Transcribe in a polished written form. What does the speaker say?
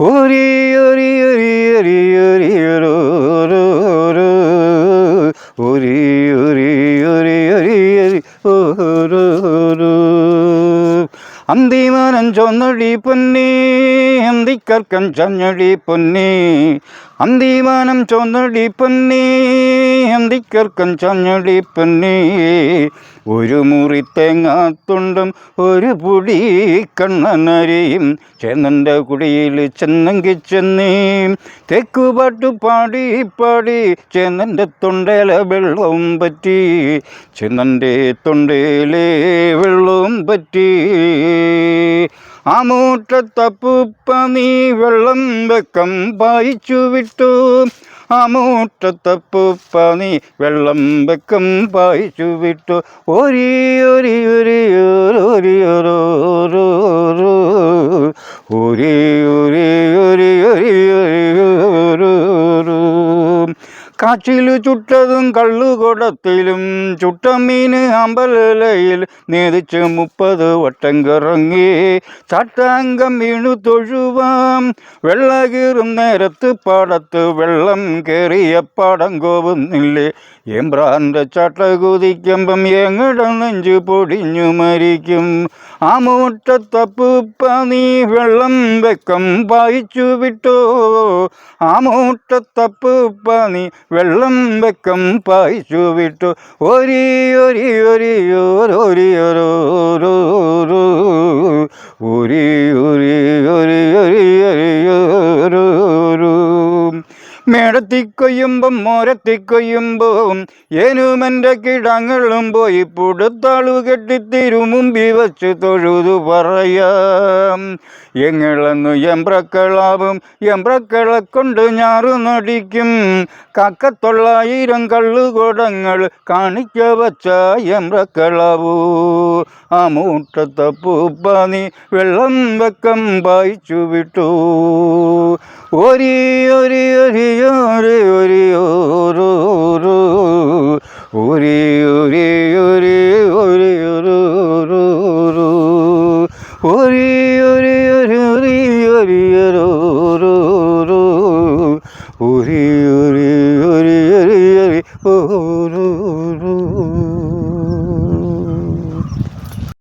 ഒരി ഒരി ഒരി ഒരി ഒരി ഒരോ ഒരി ഒരി ഒരി ഒരി ഒരി ഓരോ അന്തിമാനം ചൊന്നടി പൊന്നി അന്തിക്കർക്കം ചഞ്ഞടി പൊന്നി അന്തിമാനം ചൊന്നടി പൊന്നി അന്തിക്കർക്കം ചഞ്ഞടി പൊന്നി ഒരു മുറി തേങ്ങാത്തുണ്ടും ഒരു പൊടി കണ്ണനരിയും ചെന്നൻ്റെ കുടിയിൽ ചെന്നെങ്കിൽ ചെന്നീ തെക്കുപാട്ടു പാടി പാടി ചെന്നൻ്റെ തൊണ്ടയിലെ വെള്ളവും പറ്റി ചെന്നൻ്റെ തൊണ്ടയിലെ വെള്ളവും പറ്റി ആ മൂട്ടത്തപ്പൂപ്പ നീ വെള്ളം വെക്കം പായിച്ചു വിട്ടു ആ മൂട്ടത്തപ്പൂപ്പ നീ വെള്ളം വെക്കം പായിച്ചു വിട്ടു ഒരി ഒരി ഒരി ഒരി ഒരോ ഒരി ഒരി ഒരി ഒരി ഒരി കാച്ചിലു ചുട്ടതും കള്ളുകുടത്തിലും ചുട്ടമീൻ അമ്പലയിൽ നേതിച്ച് 30 വട്ടം കറങ്ങി ചട്ടാങ്കം വീണു തൊഴുവാം വെള്ള കീറും നേരത്ത് പാടത്ത് വെള്ളം കയറിയ പാടം കോവുന്നില്ലേ എംബ്രാൻ്റെ ചട്ട കുതിക്കുമ്പം എങ്ങടെ നെഞ്ചു പൊടിഞ്ഞു മരിക്കും ആ മൂട്ടത്തപ്പൂപ്പ നീ വെള്ളം വെക്കം പായിച്ചു വിട്ടോ ആ മൂട്ടത്തപ്പൂപ്പ നീ വെള്ളം വെക്കം പായിച്ചു വിട്ടു ഒരി ഒരി ഒരി ഒരി ഒരോ ഒരി ഒരി ഒരി ഒരി ഒരി മേടത്തിക്കൊയ്യുമ്പം മോരത്തിക്കൊയ്യുമ്പം ഏനുമെൻ്റെ കിടങ്ങളും പോയി പുടുത്താളു കെട്ടിത്തിരുമുമ്പി വച്ച് തൊഴുതു പറയാം എങ്ങളെന്നു എമ്പ്രക്കളാവും എമ്പ്രക്കളെ കൊണ്ട് ഞാറു നടിക്കും 900 കള്ളുകുടങ്ങൾ കാണിക്ക വച്ച എമ്പ്രക്കളാവൂ ആ മൂട്ടത്തപ്പൂപ്പ നീ വെള്ളം വെക്കം പായിച്ചു വിട്ടു ഒരി ഒരി ഒരി ഒരി ഒരി ഓരോ ഒരി ഒരി ഒരി ഒരി ഒരോ ഒരി ഒരി ഒരി ഒരി ഒരി ഒരോ ഒരി